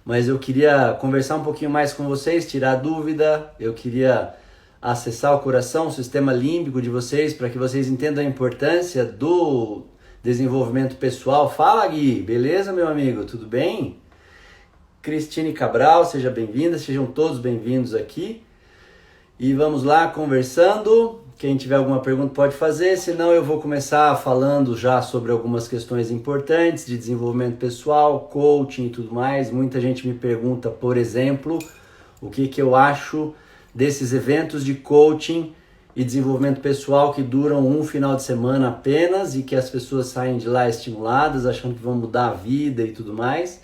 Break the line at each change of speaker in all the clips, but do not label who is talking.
mas eu queria conversar um pouquinho mais com vocês, tirar dúvida, eu queria acessar o coração, o sistema límbico de vocês, para que vocês entendam a importância do desenvolvimento pessoal. Fala, Gui, beleza, meu amigo? Tudo bem? Cristine Cabral, seja bem-vinda, sejam todos bem-vindos aqui. E vamos lá, conversando. Quem tiver alguma pergunta pode fazer, senão eu vou começar falando já sobre algumas questões importantes de desenvolvimento pessoal, coaching e tudo mais. Muita gente me pergunta, por exemplo, o que eu acho desses eventos de coaching e desenvolvimento pessoal que duram um final de semana apenas e que as pessoas saem de lá estimuladas, achando que vão mudar a vida e tudo mais.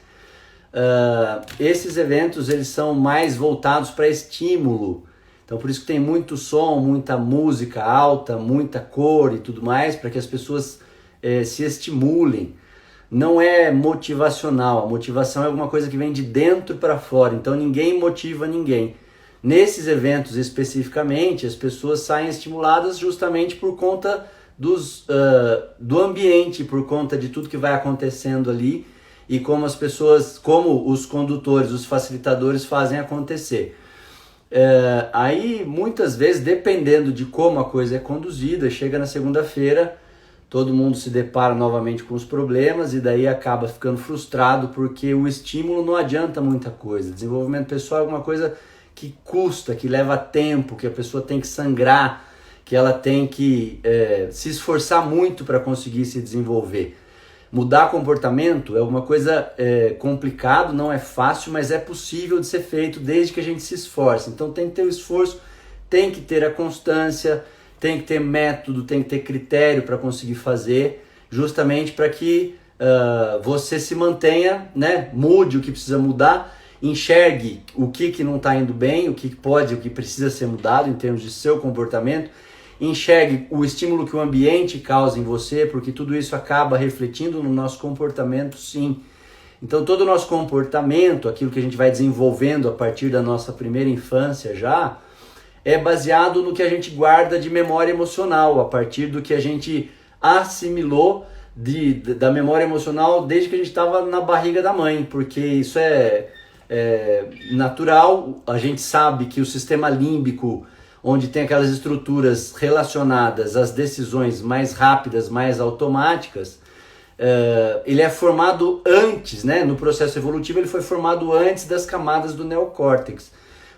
Esses eventos eles são mais voltados para estímulo. Então por isso que tem muito som, muita música alta, muita cor e tudo mais, para que as pessoas se estimulem. Não é motivacional, a motivação é alguma coisa que vem de dentro para fora, então ninguém motiva ninguém. Nesses eventos especificamente, as pessoas saem estimuladas justamente por conta do ambiente, por conta de tudo que vai acontecendo ali e como as pessoas, como os condutores, os facilitadores fazem acontecer. Aí muitas vezes, dependendo de como a coisa é conduzida, chega na segunda-feira, todo mundo se depara novamente com os problemas e daí acaba ficando frustrado porque o estímulo não adianta muita coisa. Desenvolvimento pessoal é alguma coisa que custa, que leva tempo, que a pessoa tem que sangrar, que ela tem que se esforçar muito para conseguir se desenvolver. Mudar comportamento é uma coisa complicado, não é fácil, mas é possível de ser feito desde que a gente se esforce. Então tem que ter o esforço, tem que ter a constância, tem que ter método, tem que ter critério para conseguir fazer, justamente para que você se mantenha, né? Mude o que precisa mudar, enxergue o que não está indo bem, o que pode, o que precisa ser mudado em termos de seu comportamento, enxergue o estímulo que o ambiente causa em você, porque tudo isso acaba refletindo no nosso comportamento, sim. Então todo o nosso comportamento, aquilo que a gente vai desenvolvendo a partir da nossa primeira infância já, é baseado no que a gente guarda de memória emocional, a partir do que a gente assimilou da memória emocional desde que a gente estava na barriga da mãe, porque isso é natural. A gente sabe que o sistema límbico, onde tem aquelas estruturas relacionadas às decisões mais rápidas, mais automáticas, ele é formado antes, né? No processo evolutivo ele foi formado antes das camadas do neocórtex.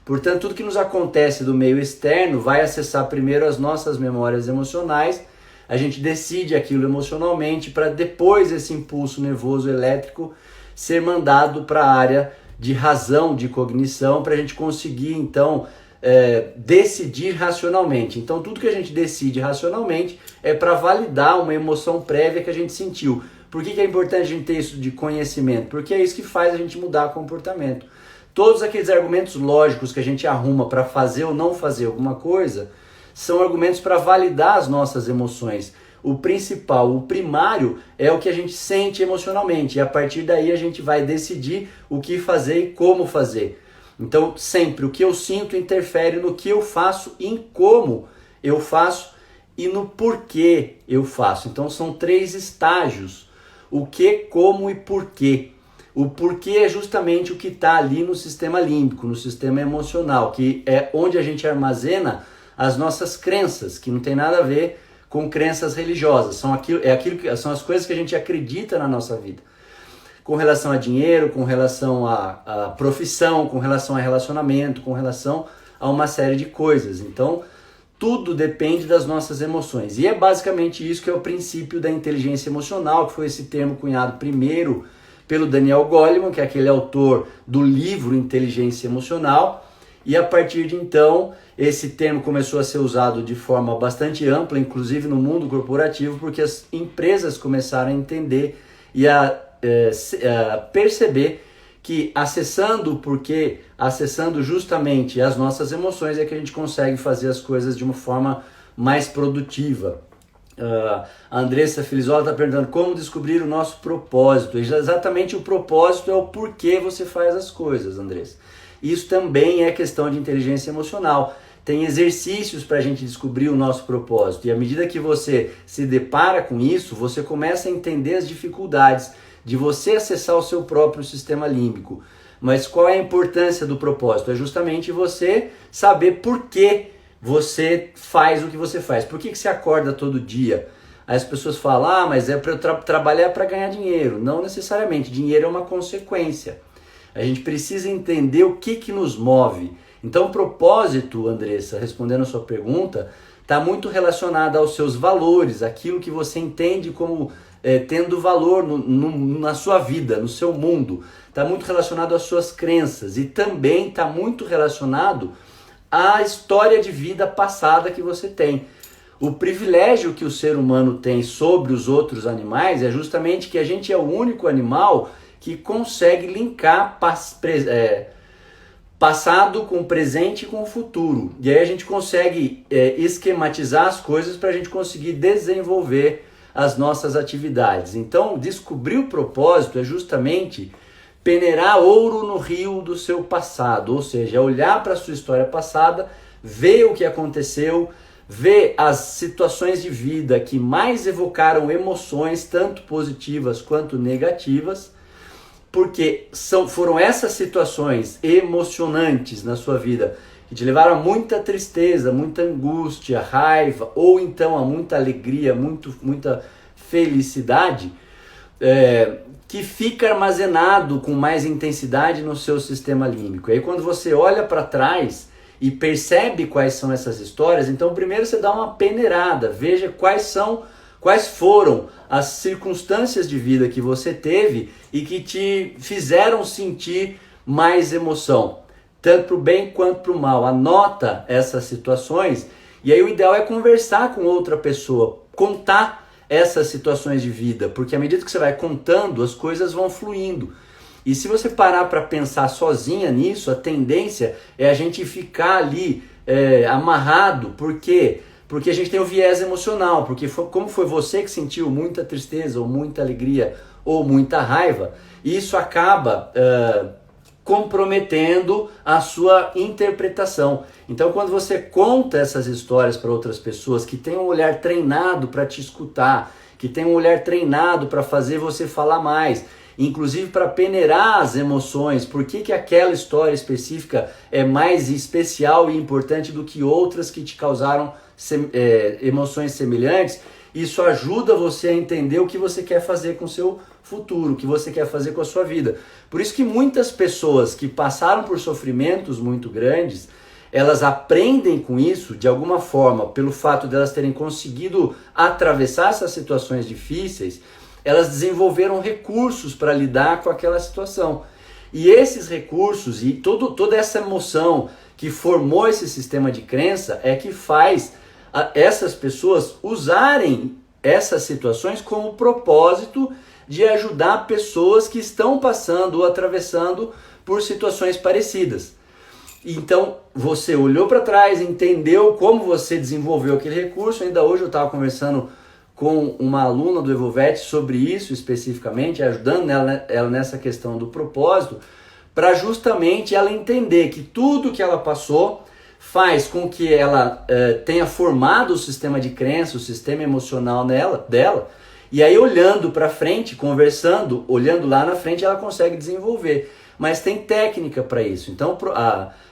Portanto, tudo que nos acontece do meio externo vai acessar primeiro as nossas memórias emocionais, a gente decide aquilo emocionalmente para depois esse impulso nervoso elétrico ser mandado para a área de razão, de cognição, para a gente conseguir então decidir racionalmente. Então tudo que a gente decide racionalmente é para validar uma emoção prévia que a gente sentiu. Por que é importante a gente ter isso de conhecimento? Porque é isso que faz a gente mudar o comportamento. Todos aqueles argumentos lógicos que a gente arruma para fazer ou não fazer alguma coisa são argumentos para validar as nossas emoções. O principal, o primário é o que a gente sente emocionalmente e a partir daí a gente vai decidir o que fazer e como fazer. Então, sempre o que eu sinto interfere no que eu faço, em como eu faço e no porquê eu faço. Então, são 3 estágios: o que, como e porquê. O porquê é justamente o que está ali no sistema límbico, no sistema emocional, que é onde a gente armazena as nossas crenças, que não tem nada a ver com crenças religiosas. São as coisas que a gente acredita na nossa vida. Com relação a dinheiro, com relação a profissão, com relação a relacionamento, com relação a uma série de coisas. Então, tudo depende das nossas emoções. E é basicamente isso que é o princípio da inteligência emocional, que foi esse termo cunhado primeiro pelo Daniel Goleman, que é aquele autor do livro Inteligência Emocional. E a partir de então, esse termo começou a ser usado de forma bastante ampla, inclusive no mundo corporativo, porque as empresas começaram a entender e a perceber que acessando o porquê, acessando justamente as nossas emoções é que a gente consegue fazer as coisas de uma forma mais produtiva. A Andressa Filizola está perguntando como descobrir o nosso propósito. Exatamente, o propósito é o porquê você faz as coisas, Andressa. Isso também é questão de inteligência emocional. Tem exercícios para a gente descobrir o nosso propósito. E à medida que você se depara com isso, você começa a entender as dificuldades de você acessar o seu próprio sistema límbico. Mas qual é a importância do propósito? É justamente você saber por que você faz o que você faz. Por que você acorda todo dia? Aí as pessoas falam, mas é para eu trabalhar para ganhar dinheiro. Não necessariamente, dinheiro é uma consequência. A gente precisa entender o que nos move. Então o propósito, Andressa, respondendo a sua pergunta, está muito relacionado aos seus valores, aquilo que você entende como tendo valor na sua vida, no seu mundo. Está muito relacionado às suas crenças e também está muito relacionado à história de vida passada que você tem. O privilégio que o ser humano tem sobre os outros animais é justamente que a gente é o único animal que consegue linkar passado com presente e com futuro. E aí a gente consegue esquematizar as coisas para a gente conseguir desenvolver as nossas atividades. Então, descobrir o propósito é justamente peneirar ouro no rio do seu passado, ou seja, olhar para a sua história passada, ver o que aconteceu, ver as situações de vida que mais evocaram emoções, tanto positivas quanto negativas, porque foram essas situações emocionantes na sua vida que te levaram a muita tristeza, muita angústia, raiva, ou então a muita alegria, muita felicidade, que fica armazenado com mais intensidade no seu sistema límbico. E aí quando você olha para trás e percebe quais são essas histórias, então primeiro você dá uma peneirada, veja quais foram as circunstâncias de vida que você teve e que te fizeram sentir mais emoção, tanto para o bem quanto para o mal. Anota essas situações e aí o ideal é conversar com outra pessoa, contar essas situações de vida, porque à medida que você vai contando, as coisas vão fluindo. E se você parar para pensar sozinha nisso, a tendência é a gente ficar ali amarrado, porque a gente tem o viés emocional, porque como foi você que sentiu muita tristeza, ou muita alegria, ou muita raiva, isso acaba comprometendo a sua interpretação. Então quando você conta essas histórias para outras pessoas que têm um olhar treinado para te escutar, que tem um olhar treinado para fazer você falar mais, inclusive para peneirar as emoções, por que aquela história específica é mais especial e importante do que outras que te causaram emoções semelhantes, isso ajuda você a entender o que você quer fazer com o seu futuro, o que você quer fazer com a sua vida. Por isso que muitas pessoas que passaram por sofrimentos muito grandes, elas aprendem com isso de alguma forma, pelo fato de elas terem conseguido atravessar essas situações difíceis, elas desenvolveram recursos para lidar com aquela situação. E esses recursos e toda essa emoção que formou esse sistema de crença é que faz essas pessoas usarem essas situações como propósito de ajudar pessoas que estão passando ou atravessando por situações parecidas. Então você olhou para trás, entendeu como você desenvolveu aquele recurso. Ainda hoje eu estava conversando com uma aluna do Evolvete sobre isso especificamente, ajudando ela nessa questão do propósito, para justamente ela entender que tudo que ela passou faz com que ela tenha formado o sistema de crença, o sistema emocional dela, e aí olhando para frente, conversando, olhando lá na frente, ela consegue desenvolver. Mas tem técnica para isso. Então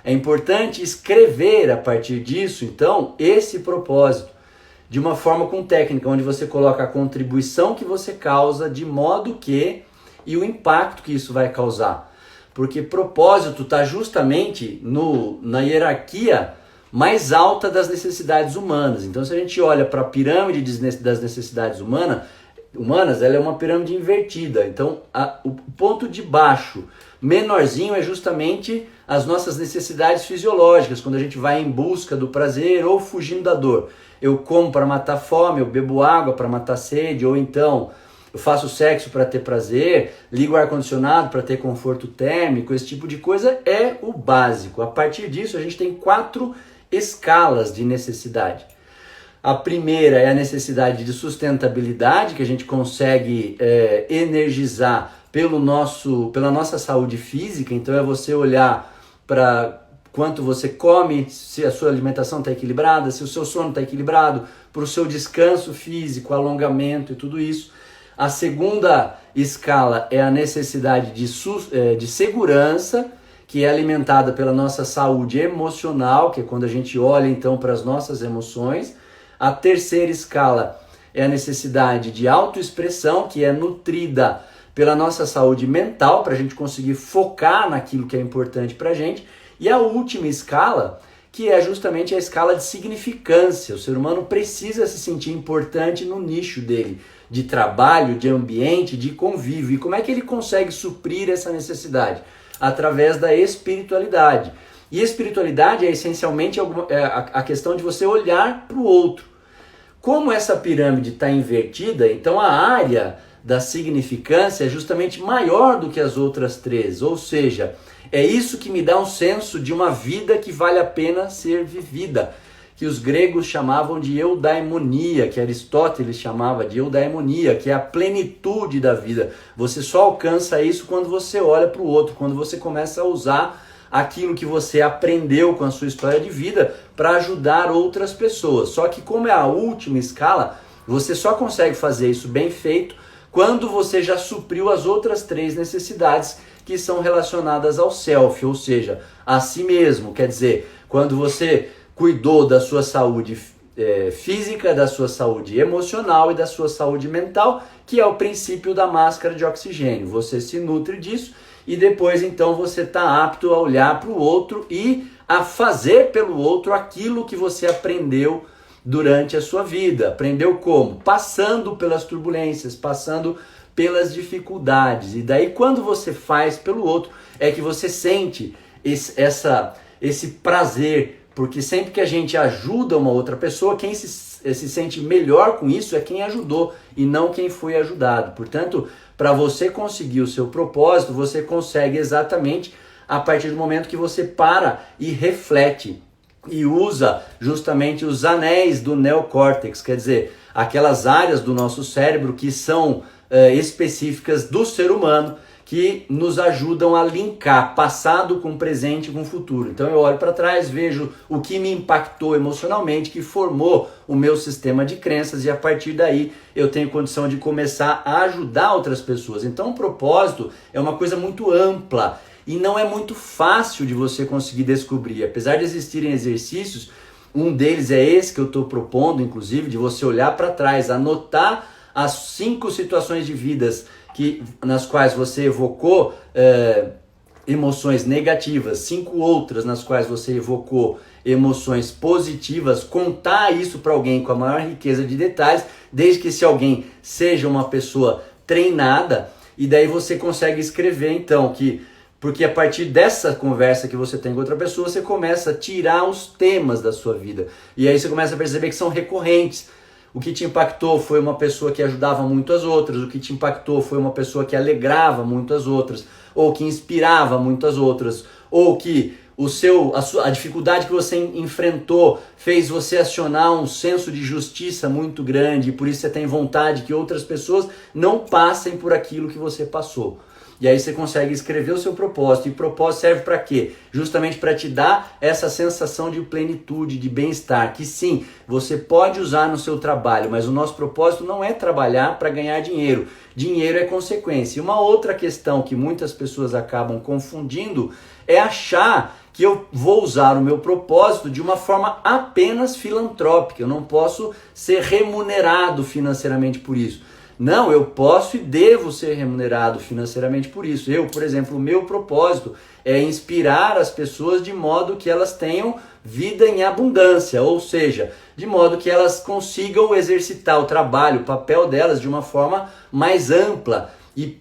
é importante escrever a partir disso, então, esse propósito, de uma forma com técnica, onde você coloca a contribuição que você causa, de modo que, e o impacto que isso vai causar. Porque propósito está justamente na hierarquia mais alta das necessidades humanas. Então se a gente olha para a pirâmide das necessidades humanas, ela é uma pirâmide invertida. Então o ponto de baixo, menorzinho, é justamente as nossas necessidades fisiológicas, quando a gente vai em busca do prazer ou fugindo da dor. Eu como para matar fome, eu bebo água para matar sede, ou então eu faço sexo para ter prazer, ligo o ar-condicionado para ter conforto térmico. Esse tipo de coisa é o básico. A partir disso a gente tem 4 escalas de necessidade. A primeira é a necessidade de sustentabilidade, que a gente consegue energizar pela nossa saúde física. Então é você olhar para quanto você come, se a sua alimentação está equilibrada, se o seu sono está equilibrado, para o seu descanso físico, alongamento e tudo isso. A segunda escala é a necessidade de segurança, que é alimentada pela nossa saúde emocional, que é quando a gente olha então para as nossas emoções. A terceira escala é a necessidade de autoexpressão, que é nutrida pela nossa saúde mental, para a gente conseguir focar naquilo que é importante para a gente. E a última escala, que é justamente a escala de significância. O ser humano precisa se sentir importante no nicho dele, de trabalho, de ambiente, de convívio. E como é que ele consegue suprir essa necessidade? Através da espiritualidade. E espiritualidade é essencialmente a questão de você olhar para o outro. Como essa pirâmide está invertida, então a área da significância é justamente maior do que as outras três. Ou seja, é isso que me dá um senso de uma vida que vale a pena ser vivida, que os gregos chamavam de eudaimonia, que Aristóteles chamava de eudaimonia, que é a plenitude da vida. Você só alcança isso quando você olha para o outro, quando você começa a usar aquilo que você aprendeu com a sua história de vida para ajudar outras pessoas. Só que como é a última escala, você só consegue fazer isso bem feito quando você já supriu as outras três necessidades que são relacionadas ao self, ou seja, a si mesmo. Quer dizer, quando você cuidou da sua saúde física, da sua saúde emocional e da sua saúde mental, que é o princípio da máscara de oxigênio. Você se nutre disso e depois então você está apto a olhar para o outro e a fazer pelo outro aquilo que você aprendeu durante a sua vida. Aprendeu como? Passando pelas turbulências, passando pelas dificuldades. E daí quando você faz pelo outro é que você sente esse prazer, porque sempre que a gente ajuda uma outra pessoa, quem se sente melhor com isso é quem ajudou e não quem foi ajudado. Portanto, para você conseguir o seu propósito, você consegue exatamente a partir do momento que você para e reflete e usa justamente os anéis do neocórtex, quer dizer, aquelas áreas do nosso cérebro que são específicas do ser humano, que nos ajudam a linkar passado com presente com futuro. Então eu olho para trás, vejo o que me impactou emocionalmente, que formou o meu sistema de crenças, e a partir daí eu tenho condição de começar a ajudar outras pessoas. Então o propósito é uma coisa muito ampla e não é muito fácil de você conseguir descobrir. Apesar de existirem exercícios, um deles é esse que eu estou propondo, inclusive, de você olhar para trás, anotar as 5 situações de vidas nas quais você evocou emoções negativas, 5 outras nas quais você evocou emoções positivas, contar isso para alguém com a maior riqueza de detalhes, desde que esse alguém seja uma pessoa treinada, e daí você consegue escrever então porque a partir dessa conversa que você tem com outra pessoa, você começa a tirar os temas da sua vida, e aí você começa a perceber que são recorrentes. O que te impactou foi uma pessoa que ajudava muito as outras, o que te impactou foi uma pessoa que alegrava muito as outras, ou que inspirava muito as outras, ou que a dificuldade que você enfrentou fez você acionar um senso de justiça muito grande, e por isso você tem vontade que outras pessoas não passem por aquilo que você passou. E aí você consegue escrever o seu propósito. E propósito serve para quê? Justamente para te dar essa sensação de plenitude, de bem-estar, que sim, você pode usar no seu trabalho, mas o nosso propósito não é trabalhar para ganhar dinheiro. Dinheiro é consequência. E uma outra questão que muitas pessoas acabam confundindo é achar que eu vou usar o meu propósito de uma forma apenas filantrópica. Eu não posso ser remunerado financeiramente por isso. Não, eu posso e devo ser remunerado financeiramente por isso. Por exemplo, o meu propósito é inspirar as pessoas de modo que elas tenham vida em abundância, ou seja, de modo que elas consigam exercitar o trabalho, o papel delas de uma forma mais ampla e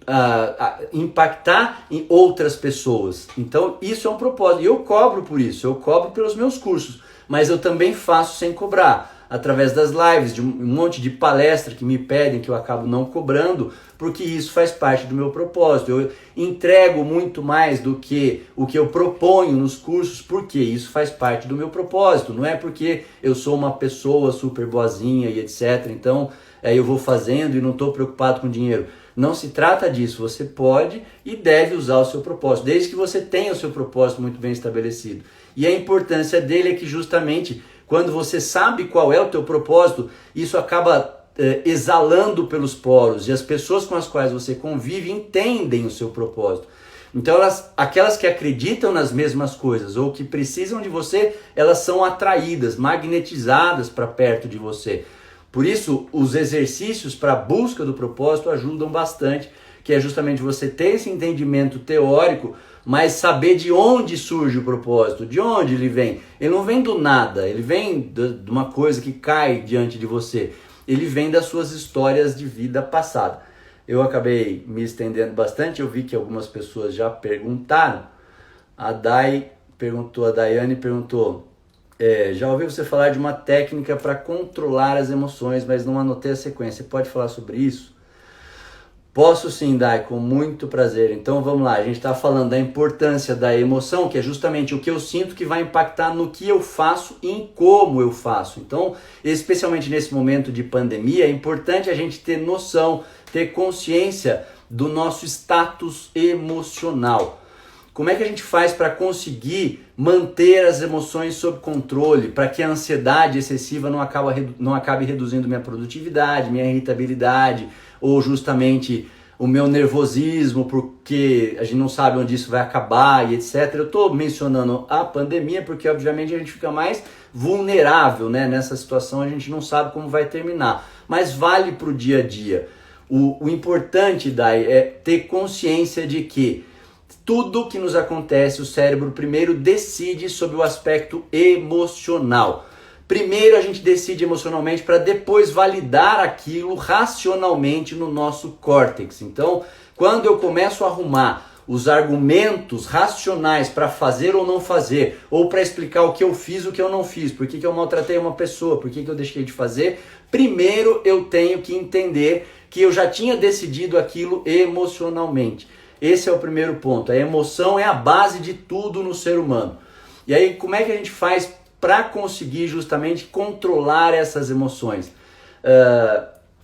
impactar em outras pessoas. Então, isso é um propósito. E eu cobro por isso, eu cobro pelos meus cursos, mas eu também faço sem cobrar, através das lives, de um monte de palestra que me pedem, que eu acabo não cobrando, porque isso faz parte do meu propósito. Eu entrego muito mais do que o que eu proponho nos cursos, porque isso faz parte do meu propósito. Não é porque eu sou uma pessoa super boazinha e etc. Então eu vou fazendo e não estou preocupado com dinheiro. Não se trata disso. Você pode e deve usar o seu propósito, desde que você tenha o seu propósito muito bem estabelecido. E a importância dele é que justamente quando você sabe qual é o teu propósito, isso acaba exalando pelos poros, e as pessoas com as quais você convive entendem o seu propósito. Então aquelas que acreditam nas mesmas coisas ou que precisam de você, elas são atraídas, magnetizadas para perto de você. Por isso, os exercícios para a busca do propósito ajudam bastante, que é justamente você ter esse entendimento teórico, mas saber de onde surge o propósito, de onde ele vem. Ele não vem do nada, ele vem de uma coisa que cai diante de você. Ele vem das suas histórias de vida passada. Eu acabei me estendendo bastante, eu vi que algumas pessoas já perguntaram. A Daiane perguntou, já ouvi você falar de uma técnica para controlar as emoções, mas não anotei a sequência. Você pode falar sobre isso? Posso sim, Dai, com muito prazer. Então vamos lá, a gente está falando da importância da emoção, que é justamente o que eu sinto que vai impactar no que eu faço e em como eu faço. Então, especialmente nesse momento de pandemia, é importante a gente ter noção, ter consciência do nosso status emocional. Como é que a gente faz para conseguir manter as emoções sob controle, para que a ansiedade excessiva não acabe reduzindo minha produtividade, minha irritabilidade, ou justamente o meu nervosismo, porque a gente não sabe onde isso vai acabar e etc. Eu estou mencionando a pandemia porque, obviamente, a gente fica mais vulnerável, né? Nessa situação a gente não sabe como vai terminar, mas vale para o dia a dia. O importante, Dai, é ter consciência de que tudo que nos acontece, o cérebro primeiro decide sobre o aspecto emocional. Primeiro a gente decide emocionalmente para depois validar aquilo racionalmente no nosso córtex. Então, quando eu começo a arrumar os argumentos racionais para fazer ou não fazer, ou para explicar o que eu fiz, o que eu não fiz, por que eu maltratei uma pessoa, por que eu deixei de fazer, primeiro eu tenho que entender que eu já tinha decidido aquilo emocionalmente. Esse é o primeiro ponto. A emoção é a base de tudo no ser humano. E aí, como é que a gente faz para conseguir justamente controlar essas emoções?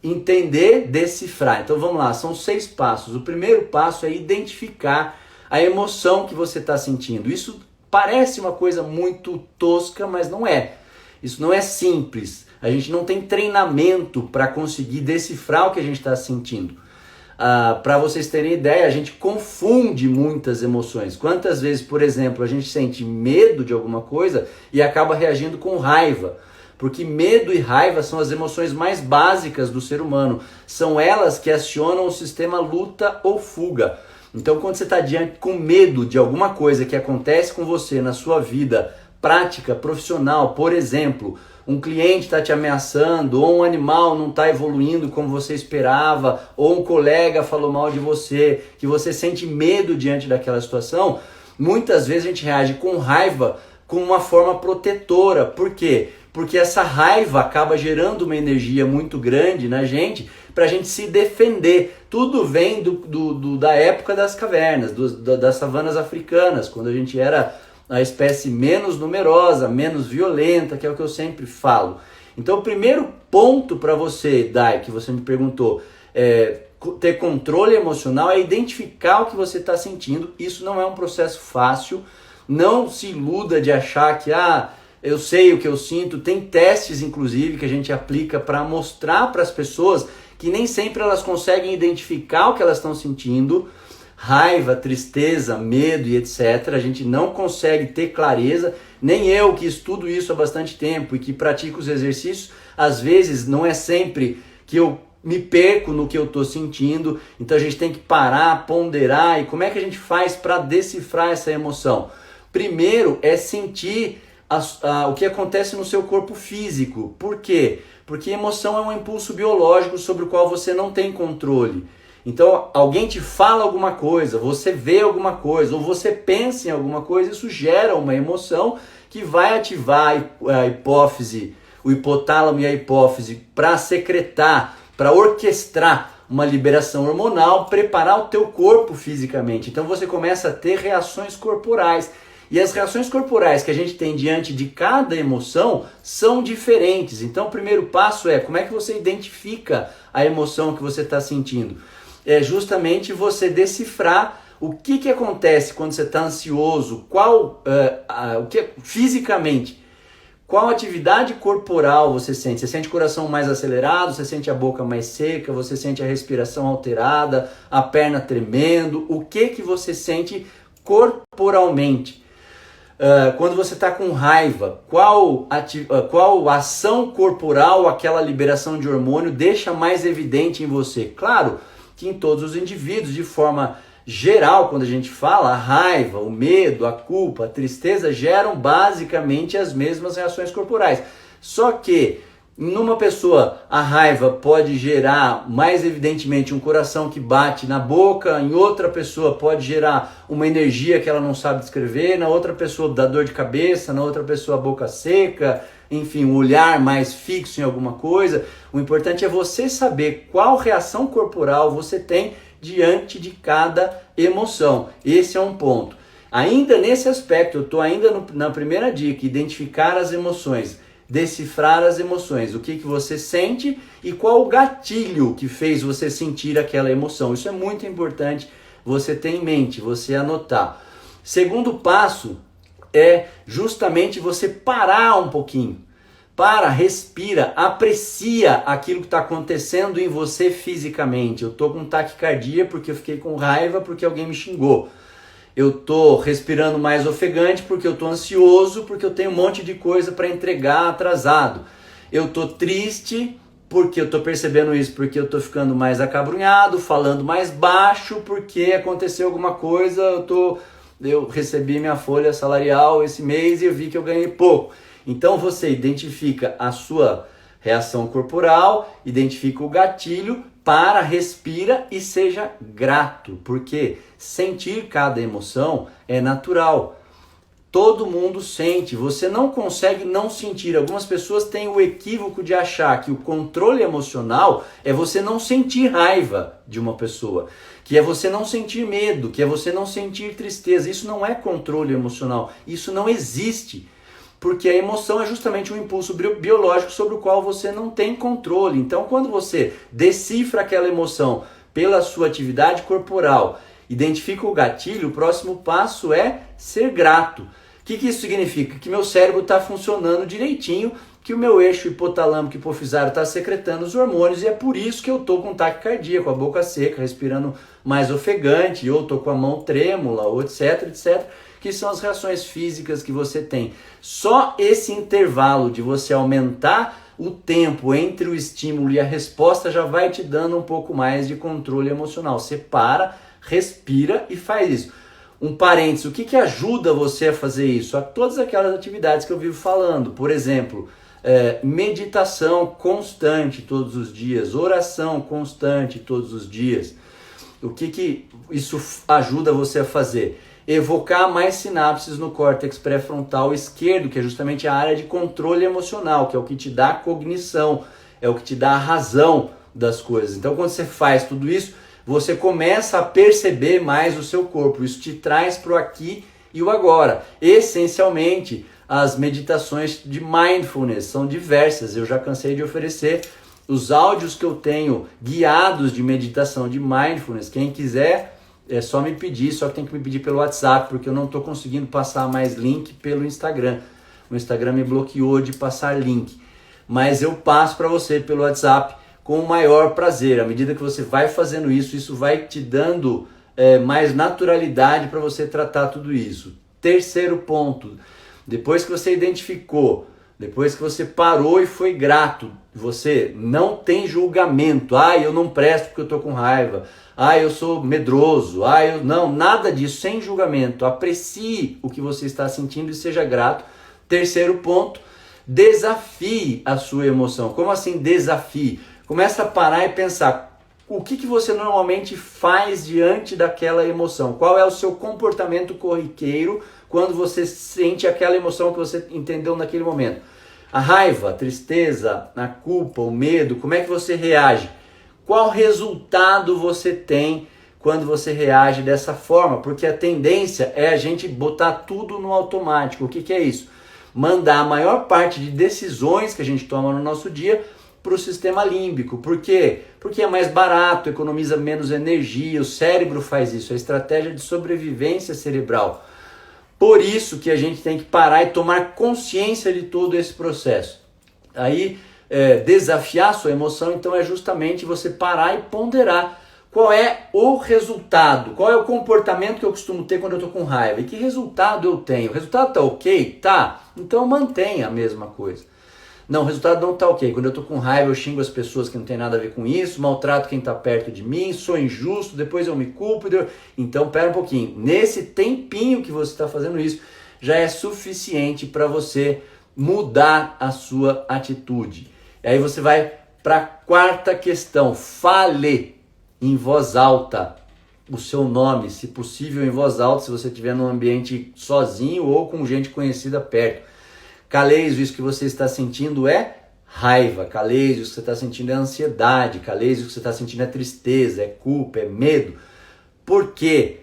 Entender, decifrar. Então vamos lá, são 6 passos. O primeiro passo é identificar a emoção que você está sentindo. Isso parece uma coisa muito tosca, mas não é. Isso não é simples. A gente não tem treinamento para conseguir decifrar o que a gente está sentindo. Para vocês terem ideia, a gente confunde muitas emoções. Quantas vezes, por exemplo, a gente sente medo de alguma coisa e acaba reagindo com raiva? Porque medo e raiva são as emoções mais básicas do ser humano. São elas que acionam o sistema luta ou fuga. Então, quando você está com medo de alguma coisa que acontece com você na sua vida prática, profissional, por exemplo, um cliente está te ameaçando, ou um animal não está evoluindo como você esperava, ou um colega falou mal de você, que você sente medo diante daquela situação, muitas vezes a gente reage com raiva, com uma forma protetora. Por quê? Porque essa raiva acaba gerando uma energia muito grande na gente, para a gente se defender. Tudo vem da época das cavernas, das savanas africanas, quando a gente era a espécie menos numerosa, menos violenta, que é o que eu sempre falo. Então, o primeiro ponto para você, Dai, que você me perguntou, ter controle emocional é identificar o que você está sentindo. Isso não é um processo fácil. Não se iluda de achar que eu sei o que eu sinto. Tem testes, inclusive, que a gente aplica para mostrar para as pessoas que nem sempre elas conseguem identificar o que elas estão sentindo. Raiva, tristeza, medo e etc. A gente não consegue ter clareza. Nem eu, que estudo isso há bastante tempo e que pratico os exercícios, às vezes não é sempre que eu me perco no que eu estou sentindo. Então a gente tem que parar, ponderar. E como é que a gente faz para decifrar essa emoção? Primeiro é sentir o que acontece no seu corpo físico. Por quê? Porque emoção é um impulso biológico sobre o qual você não tem controle. Então, alguém te fala alguma coisa, você vê alguma coisa, ou você pensa em alguma coisa, isso gera uma emoção que vai ativar a hipófise, o hipotálamo e a hipófise para secretar, para orquestrar uma liberação hormonal, preparar o teu corpo fisicamente. Então você começa a ter reações corporais. E as reações corporais que a gente tem diante de cada emoção são diferentes. Então o primeiro passo é como é que você identifica a emoção que você está sentindo. É justamente você decifrar o que acontece quando você está ansioso, o que fisicamente, Qual atividade corporal você sente? Você sente o coração mais acelerado? Você sente a boca mais seca? Você sente a respiração alterada? A perna tremendo? O que você sente corporalmente? Quando você está com raiva, qual ação corporal, aquela liberação de hormônio deixa mais evidente em você? Claro que em todos os indivíduos, de forma geral, quando a gente fala, a raiva, o medo, a culpa, a tristeza geram basicamente as mesmas reações corporais. Só que numa pessoa a raiva pode gerar mais evidentemente um coração que bate na boca, em outra pessoa pode gerar uma energia que ela não sabe descrever, na outra pessoa dá dor de cabeça, na outra pessoa a boca seca, enfim, um olhar mais fixo em alguma coisa. O importante é você saber qual reação corporal você tem diante de cada emoção. Esse é um ponto. Ainda nesse aspecto, eu estou ainda na primeira dica, identificar as emoções, decifrar as emoções, o que você sente e qual o gatilho que fez você sentir aquela emoção. Isso é muito importante você ter em mente, você anotar. Segundo passo é justamente você parar um pouquinho. Para, respira, aprecia aquilo que está acontecendo em você fisicamente. Eu estou com taquicardia porque eu fiquei com raiva porque alguém me xingou. Eu estou respirando mais ofegante porque eu estou ansioso, porque eu tenho um monte de coisa para entregar atrasado. Eu estou triste porque eu estou percebendo isso, porque eu estou ficando mais acabrunhado, falando mais baixo, porque aconteceu alguma coisa, eu recebi minha folha salarial esse mês e eu vi que eu ganhei pouco. Então você identifica a sua reação corporal, identifica o gatilho, para, respira e seja grato, porque sentir cada emoção é natural. Todo mundo sente, você não consegue não sentir. Algumas pessoas têm o equívoco de achar que o controle emocional é você não sentir raiva de uma pessoa, que é você não sentir medo, que é você não sentir tristeza. Isso não é controle emocional, isso não existe. Porque a emoção é justamente um impulso biológico sobre o qual você não tem controle. Então, quando você decifra aquela emoção pela sua atividade corporal, identifica o gatilho, o próximo passo é ser grato. O que isso significa? Que meu cérebro está funcionando direitinho, que o meu eixo hipotalâmico e hipofisário está secretando os hormônios e é por isso que eu estou com taquicardia, com a boca seca, respirando mais ofegante, ou estou com a mão trêmula, ou etc, etc. Que são as reações físicas que você tem. Só esse intervalo de você aumentar o tempo entre o estímulo e a resposta já vai te dando um pouco mais de controle emocional. Você para, respira e faz isso. Um parênteses, o que ajuda você a fazer isso? A todas aquelas atividades que eu vivo falando. Por exemplo, meditação constante todos os dias, oração constante todos os dias. O que isso ajuda você a fazer? Evocar mais sinapses no córtex pré-frontal esquerdo, que é justamente a área de controle emocional, que é o que te dá a cognição, é o que te dá a razão das coisas. Então, quando você faz tudo isso, você começa a perceber mais o seu corpo. Isso te traz para o aqui e o agora. Essencialmente, as meditações de mindfulness são diversas. Eu já cansei de oferecer os áudios que eu tenho guiados de meditação de mindfulness. Quem quiser, é só me pedir, só que tem que me pedir pelo WhatsApp, porque eu não estou conseguindo passar mais link pelo Instagram. O Instagram me bloqueou de passar link. Mas eu passo para você pelo WhatsApp com o maior prazer. À medida que você vai fazendo isso, isso vai te dando mais naturalidade para você tratar tudo isso. Terceiro ponto, depois que você identificou, depois que você parou e foi grato, você não tem julgamento. Eu não presto porque eu estou com raiva. Eu sou medroso. Não, nada disso, sem julgamento. Aprecie o que você está sentindo e seja grato. Terceiro ponto, desafie a sua emoção. Como assim desafie? Começa a parar e pensar o que você normalmente faz diante daquela emoção. Qual é o seu comportamento corriqueiro quando você sente aquela emoção que você entendeu naquele momento? A raiva, a tristeza, a culpa, o medo, como é que você reage? Qual resultado você tem quando você reage dessa forma? Porque a tendência é a gente botar tudo no automático. O que é isso? Mandar a maior parte de decisões que a gente toma no nosso dia para o sistema límbico. Por quê? Porque é mais barato, economiza menos energia, o cérebro faz isso, a estratégia de sobrevivência cerebral. Por isso que a gente tem que parar e tomar consciência de todo esse processo. Aí, desafiar a sua emoção, então, é justamente você parar e ponderar qual é o resultado, qual é o comportamento que eu costumo ter quando eu estou com raiva e que resultado eu tenho. O resultado está ok? Tá. Então mantenha a mesma coisa. Não, o resultado não está ok. Quando eu estou com raiva eu xingo as pessoas que não tem nada a ver com isso, maltrato quem está perto de mim, sou injusto, depois eu me culpo. Então pera um pouquinho. Nesse tempinho que você está fazendo isso, já é suficiente para você mudar a sua atitude. E aí você vai para a quarta questão. Fale em voz alta o seu nome, se possível em voz alta, se você estiver num ambiente sozinho ou com gente conhecida perto. Caleis, isso que você está sentindo é raiva. Caleis, isso que você está sentindo é ansiedade. Caleis, isso que você está sentindo é tristeza, é culpa, é medo. Por quê?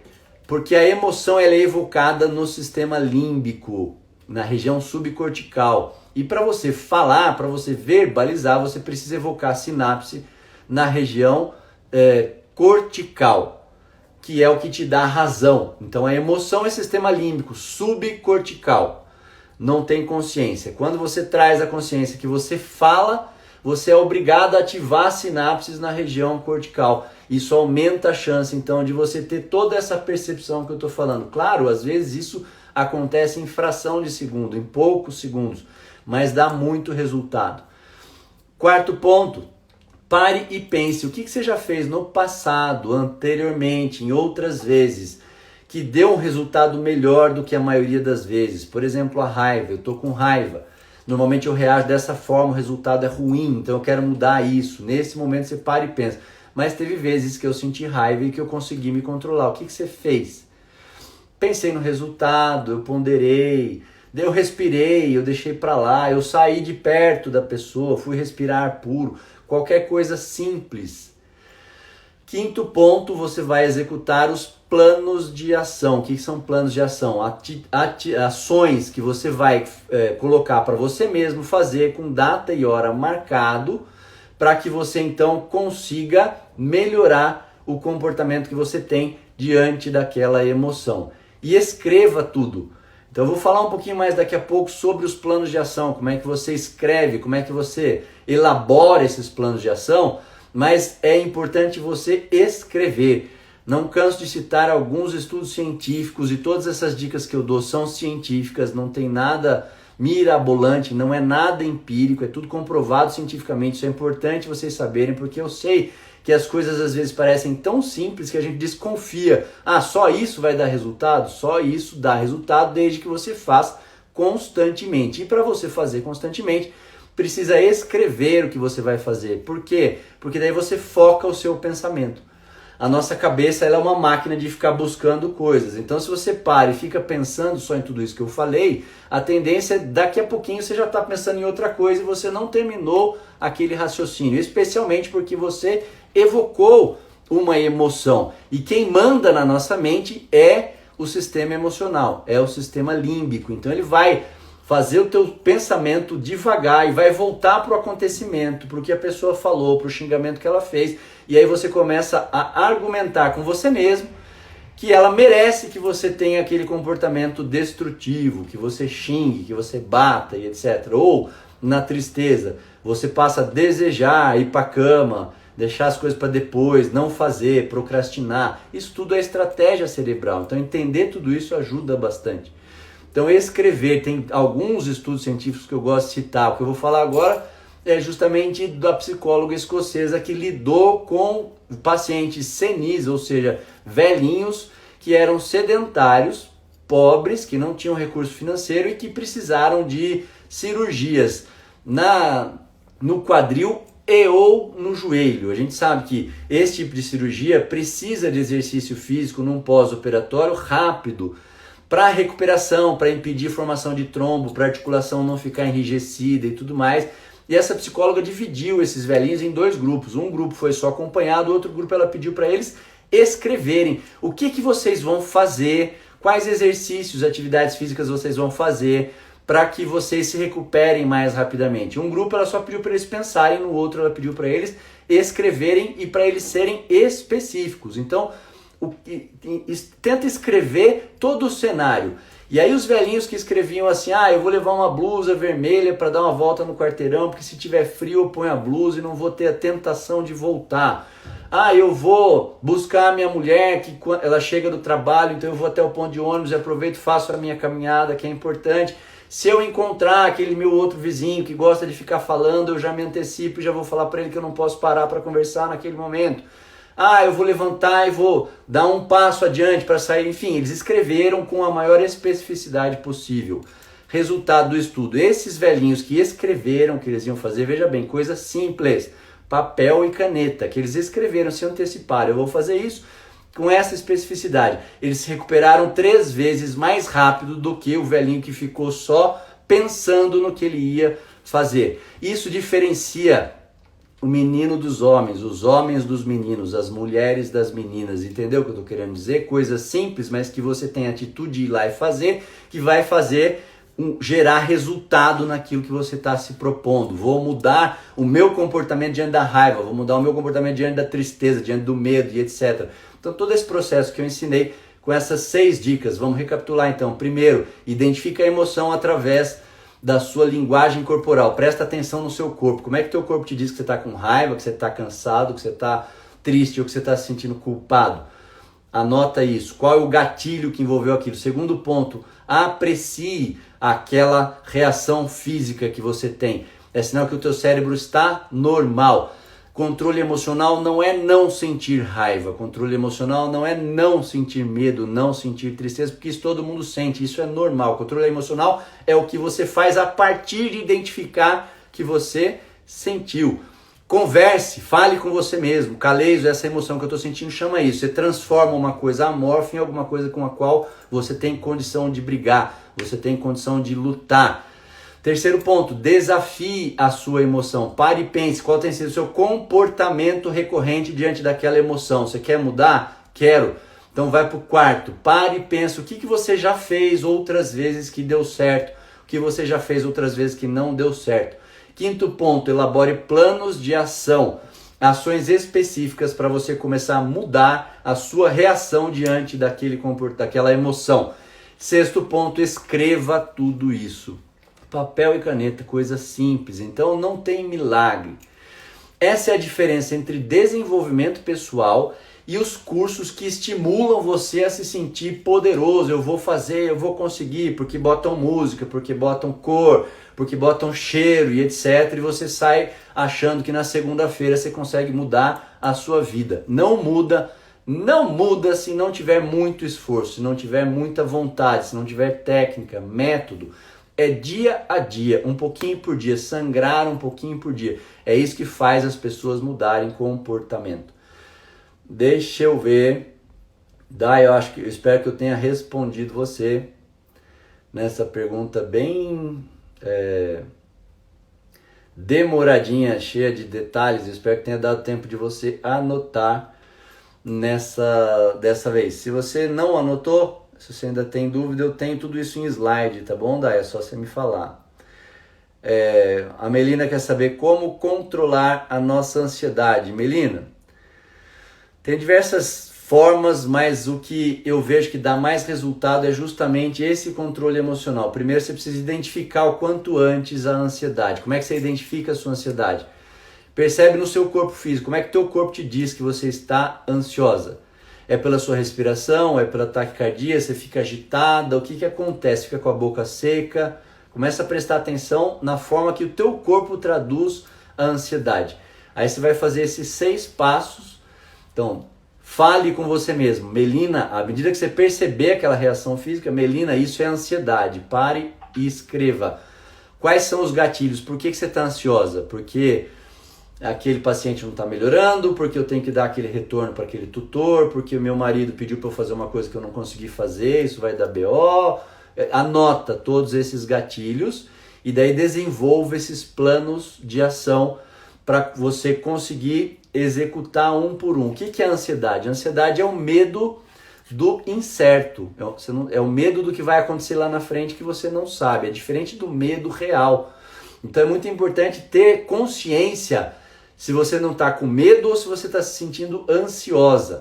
Porque a emoção ela é evocada no sistema límbico, na região subcortical. E para você falar, para você verbalizar, você precisa evocar a sinapse na região cortical, que é o que te dá a razão. Então a emoção é sistema límbico, subcortical. Não tem consciência. Quando você traz a consciência que você fala, você é obrigado a ativar sinapses na região cortical. Isso aumenta a chance, então, de você ter toda essa percepção que eu estou falando. Claro, às vezes isso acontece em fração de segundo, em poucos segundos, mas dá muito resultado. Quarto ponto, pare e pense. O que você já fez no passado, anteriormente, em outras vezes, que deu um resultado melhor do que a maioria das vezes? Por exemplo, a raiva. Eu estou com raiva. Normalmente eu reajo dessa forma, o resultado é ruim, então eu quero mudar isso. Nesse momento você para e pensa. Mas teve vezes que eu senti raiva e que eu consegui me controlar. O que você fez? Pensei no resultado, eu ponderei, eu respirei, eu deixei para lá, eu saí de perto da pessoa, fui respirar ar puro, qualquer coisa simples. Quinto ponto, você vai executar os planos de ação. O que são planos de ação? Ações que você vai colocar para você mesmo fazer com data e hora marcado, para que você então consiga melhorar o comportamento que você tem diante daquela emoção. E escreva tudo. Então eu vou falar um pouquinho mais daqui a pouco sobre os planos de ação, como é que você escreve, como é que você elabora esses planos de ação, mas é importante você escrever. Não canso de citar alguns estudos científicos e todas essas dicas que eu dou são científicas, não tem nada mirabolante, não é nada empírico, é tudo comprovado cientificamente. Isso é importante vocês saberem, porque eu sei que as coisas às vezes parecem tão simples que a gente desconfia. Ah, só isso vai dar resultado? Só isso dá resultado desde que você faça constantemente. E para você fazer constantemente, precisa escrever o que você vai fazer. Por quê? Porque daí você foca o seu pensamento. A nossa cabeça ela é uma máquina de ficar buscando coisas. Então, se você para e fica pensando só em tudo isso que eu falei, a tendência é daqui a pouquinho você já está pensando em outra coisa e você não terminou aquele raciocínio. Especialmente porque você evocou uma emoção. E quem manda na nossa mente é o sistema emocional, é o sistema límbico. Então, ele vai fazer o teu pensamento devagar e vai voltar para o acontecimento, para o que a pessoa falou, para o xingamento que ela fez. E aí você começa a argumentar com você mesmo que ela merece que você tenha aquele comportamento destrutivo, que você xingue, que você bata e etc. Ou na tristeza, você passa a desejar ir para a cama, deixar as coisas para depois, não fazer, procrastinar. Isso tudo é estratégia cerebral. Então entender tudo isso ajuda bastante. Então escrever, tem alguns estudos científicos que eu gosto de citar. O que eu vou falar agora é justamente da psicóloga escocesa que lidou com pacientes senis, ou seja, velhinhos que eram sedentários, pobres, que não tinham recurso financeiro e que precisaram de cirurgias no quadril e ou no joelho. A gente sabe que esse tipo de cirurgia precisa de exercício físico num pós-operatório rápido, para recuperação, para impedir formação de trombo, para a articulação não ficar enrijecida e tudo mais. E essa psicóloga dividiu esses velhinhos em dois grupos. Um grupo foi só acompanhado, o outro grupo ela pediu para eles escreverem o que vocês vão fazer, quais exercícios, atividades físicas vocês vão fazer para que vocês se recuperem mais rapidamente. Um grupo ela só pediu para eles pensarem, no outro ela pediu para eles escreverem e para eles serem específicos. Então, tenta escrever todo o cenário. E aí os velhinhos que escreviam assim, eu vou levar uma blusa vermelha para dar uma volta no quarteirão, porque se tiver frio eu ponho a blusa e não vou ter a tentação de voltar. Eu vou buscar a minha mulher, que ela chega do trabalho, então eu vou até o ponto de ônibus e aproveito e faço a minha caminhada, que é importante. Se eu encontrar aquele meu outro vizinho que gosta de ficar falando, eu já me antecipo e já vou falar para ele que eu não posso parar para conversar naquele momento. Eu vou levantar e vou dar um passo adiante para sair. Enfim, eles escreveram com a maior especificidade possível. Resultado do estudo, esses velhinhos que escreveram que eles iam fazer, veja bem, coisa simples, papel e caneta, que eles escreveram, se anteciparam, eu vou fazer isso com essa especificidade. Eles se recuperaram 3 vezes mais rápido do que o velhinho que ficou só pensando no que ele ia fazer. Isso diferencia o menino dos homens, os homens dos meninos, as mulheres das meninas, entendeu o que eu estou querendo dizer? Coisas simples, mas que você tem atitude de ir lá e fazer, que vai fazer gerar resultado naquilo que você está se propondo. Vou mudar o meu comportamento diante da raiva, vou mudar o meu comportamento diante da tristeza, diante do medo e etc. Então todo esse processo que eu ensinei com essas 6 dicas, vamos recapitular então. Primeiro, identifica a emoção através da sua linguagem corporal. Presta atenção no seu corpo. Como é que teu corpo te diz que você está com raiva, que você está cansado, que você está triste ou que você está se sentindo culpado? Anota isso. Qual é o gatilho que envolveu aquilo? Segundo ponto, aprecie aquela reação física que você tem. É sinal que o teu cérebro está normal. Controle emocional não é não sentir raiva. Controle emocional não é não sentir medo, não sentir tristeza, porque isso todo mundo sente, isso é normal. Controle emocional é o que você faz a partir de identificar que você sentiu. Converse, fale com você mesmo. Calejo, essa emoção que eu estou sentindo, chama isso. Você transforma uma coisa amorfa em alguma coisa com a qual você tem condição de brigar, você tem condição de lutar. Terceiro ponto, desafie a sua emoção. Pare e pense qual tem sido o seu comportamento recorrente diante daquela emoção. Você quer mudar? Quero. Então vai para o quarto. Pare e pense o que você já fez outras vezes que deu certo. O que você já fez outras vezes que não deu certo. Quinto ponto, elabore planos de ação. Ações específicas para você começar a mudar a sua reação diante daquela emoção. Sexto ponto, escreva tudo isso. Papel e caneta, coisa simples, então não tem milagre. Essa é a diferença entre desenvolvimento pessoal e os cursos que estimulam você a se sentir poderoso. Eu vou fazer, eu vou conseguir, porque botam música, porque botam cor, porque botam cheiro e etc. E você sai achando que na segunda-feira você consegue mudar a sua vida. Não muda se não tiver muito esforço, se não tiver muita vontade, se não tiver técnica, método. É dia a dia, um pouquinho por dia, sangrar um pouquinho por dia. É isso que faz as pessoas mudarem comportamento. Deixa eu ver. Eu espero que eu tenha respondido você nessa pergunta bem demoradinha, cheia de detalhes. Eu espero que tenha dado tempo de você anotar dessa vez. Se você não anotou, se você ainda tem dúvida, eu tenho tudo isso em slide, tá bom, Dai? É só você me falar. A Melina quer saber como controlar a nossa ansiedade. Melina, tem diversas formas, mas o que eu vejo que dá mais resultado é justamente esse controle emocional. Primeiro você precisa identificar o quanto antes a ansiedade. Como é que você identifica a sua ansiedade? Percebe no seu corpo físico. Como é que o teu corpo te diz que você está ansiosa? É pela sua respiração? É pela taquicardia? Você fica agitada? O que acontece? Fica com a boca seca? Começa a prestar atenção na forma que o teu corpo traduz a ansiedade. Aí você vai fazer esses 6 passos. Então, fale com você mesmo. Melina, à medida que você perceber aquela reação física, Melina, isso é ansiedade. Pare e escreva. Quais são os gatilhos? Por que você está ansiosa? Porque aquele paciente não está melhorando, porque eu tenho que dar aquele retorno para aquele tutor, porque o meu marido pediu para eu fazer uma coisa que eu não consegui fazer, isso vai dar BO. Anota todos esses gatilhos e daí desenvolva esses planos de ação para você conseguir executar um por um. O que é a ansiedade? A ansiedade é o medo do incerto, é o medo do que vai acontecer lá na frente que você não sabe, é diferente do medo real. Então é muito importante ter consciência se você não está com medo ou se você está se sentindo ansiosa.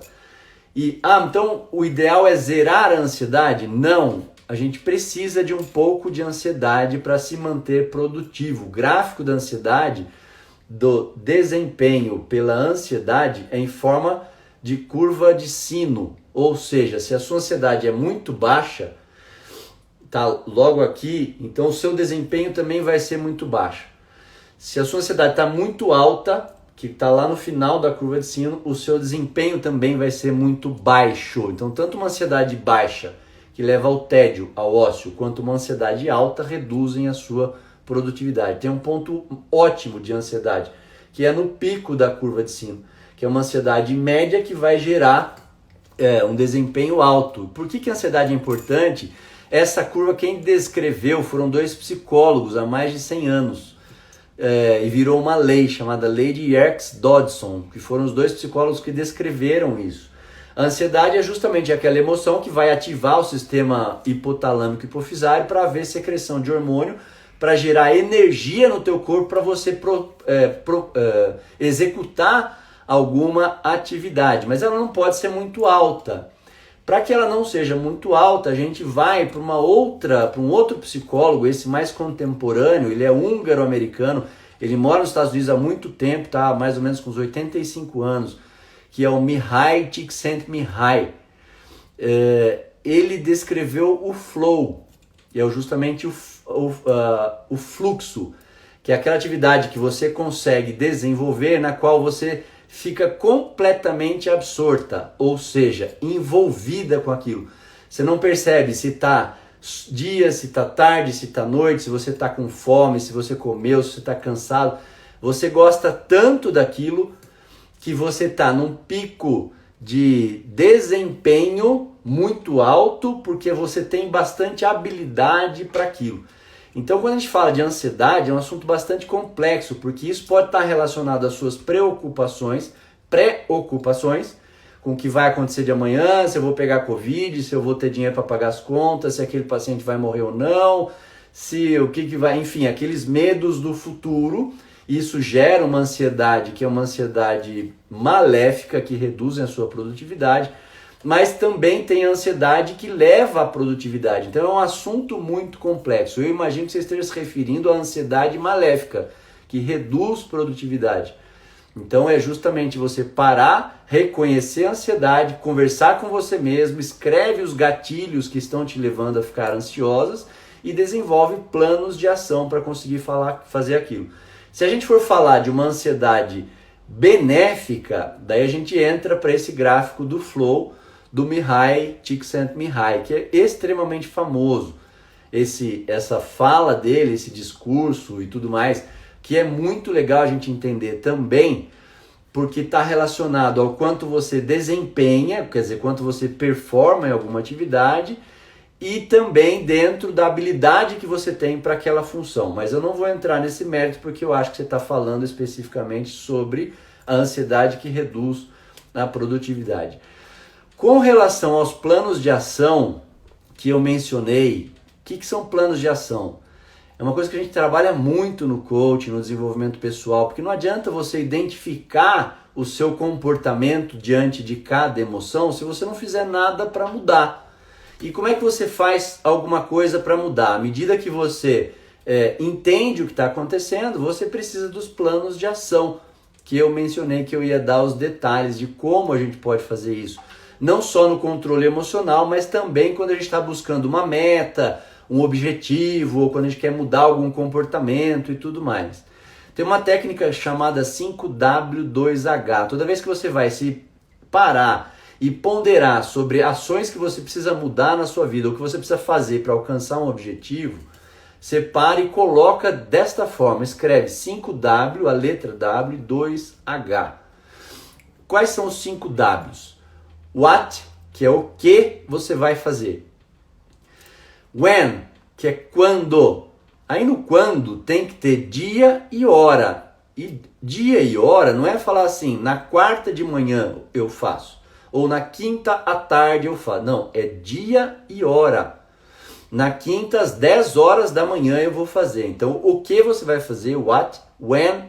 Então o ideal é zerar a ansiedade? Não, a gente precisa de um pouco de ansiedade para se manter produtivo. O gráfico da ansiedade, do desempenho pela ansiedade, é em forma de curva de sino, ou seja, se a sua ansiedade é muito baixa, tá logo aqui, então o seu desempenho também vai ser muito baixo. Se a sua ansiedade está muito alta, que está lá no final da curva de sino, o seu desempenho também vai ser muito baixo. Então, tanto uma ansiedade baixa, que leva ao tédio, ao ócio, quanto uma ansiedade alta, reduzem a sua produtividade. Tem um ponto ótimo de ansiedade, que é no pico da curva de sino, que é uma ansiedade média que vai gerar um desempenho alto. Por que a ansiedade é importante? Essa curva quem descreveu foram 2 psicólogos há mais de 100 anos. E virou uma lei chamada Lei de Yerkes-Dodson, que foram os 2 psicólogos que descreveram isso. A ansiedade é justamente aquela emoção que vai ativar o sistema hipotalâmico hipofisário para haver secreção de hormônio, para gerar energia no teu corpo para você executar alguma atividade. Mas ela não pode ser muito alta. Para que ela não seja muito alta, a gente vai para um outro psicólogo, esse mais contemporâneo, ele é húngaro-americano, ele mora nos Estados Unidos há muito tempo, tá? Mais ou menos com uns 85 anos, que é o Mihaly Csikszentmihalyi. Ele descreveu o flow, e é justamente o fluxo, que é aquela atividade que você consegue desenvolver, na qual você fica completamente absorta, ou seja, envolvida com aquilo. Você não percebe se está dia, se está tarde, se está noite, se você está com fome, se você comeu, se você está cansado. Você gosta tanto daquilo que você está num pico de desempenho muito alto, porque você tem bastante habilidade para aquilo. Então, quando a gente fala de ansiedade, é um assunto bastante complexo, porque isso pode estar relacionado às suas preocupações, com o que vai acontecer de amanhã, se eu vou pegar Covid, se eu vou ter dinheiro para pagar as contas, se aquele paciente vai morrer ou não, enfim, aqueles medos do futuro. Isso gera uma ansiedade, que é uma ansiedade maléfica, que reduz a sua produtividade, mas também tem a ansiedade que leva à produtividade. Então é um assunto muito complexo. Eu imagino que você esteja se referindo à ansiedade maléfica, que reduz produtividade. Então é justamente você parar, reconhecer a ansiedade, conversar com você mesmo, escreve os gatilhos que estão te levando a ficar ansiosas e desenvolve planos de ação para conseguir fazer aquilo. Se a gente for falar de uma ansiedade benéfica, daí a gente entra para esse gráfico do flow, do Mihaly Csikszentmihalyi, que é extremamente famoso. Essa fala dele, esse discurso e tudo mais, que é muito legal a gente entender também, porque está relacionado ao quanto você desempenha, quer dizer, quanto você performa em alguma atividade, e também dentro da habilidade que você tem para aquela função. Mas eu não vou entrar nesse mérito, porque eu acho que você está falando especificamente sobre a ansiedade que reduz a produtividade. Com relação aos planos de ação que eu mencionei, o que são planos de ação? É uma coisa que a gente trabalha muito no coaching, no desenvolvimento pessoal, porque não adianta você identificar o seu comportamento diante de cada emoção se você não fizer nada para mudar. E como é que você faz alguma coisa para mudar? À medida que você entende o que está acontecendo, você precisa dos planos de ação, que eu mencionei que eu ia dar os detalhes de como a gente pode fazer isso. Não só no controle emocional, mas também quando a gente está buscando uma meta, um objetivo, ou quando a gente quer mudar algum comportamento e tudo mais. Tem uma técnica chamada 5W2H. Toda vez que você vai se parar e ponderar sobre ações que você precisa mudar na sua vida, ou que você precisa fazer para alcançar um objetivo, você para e coloca desta forma, escreve 5W, a letra W, 2H. Quais são os 5 Ws? What, que é o que você vai fazer. When, que é quando. Aí no quando tem que ter dia e hora. E dia e hora não é falar assim, na quarta de manhã eu faço, ou na quinta à tarde eu faço. Não, é dia e hora. Na quinta às 10 horas da manhã eu vou fazer. Então o que você vai fazer, what, when,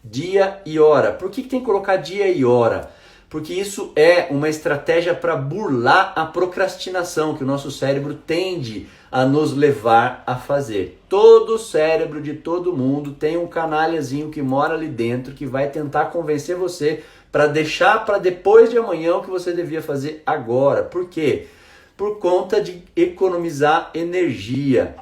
dia e hora. Por que tem que colocar dia e hora? Porque isso é uma estratégia para burlar a procrastinação que o nosso cérebro tende a nos levar a fazer. Todo cérebro de todo mundo tem um canalhazinho que mora ali dentro que vai tentar convencer você para deixar para depois de amanhã o que você devia fazer agora. Por quê? Por conta de economizar energia.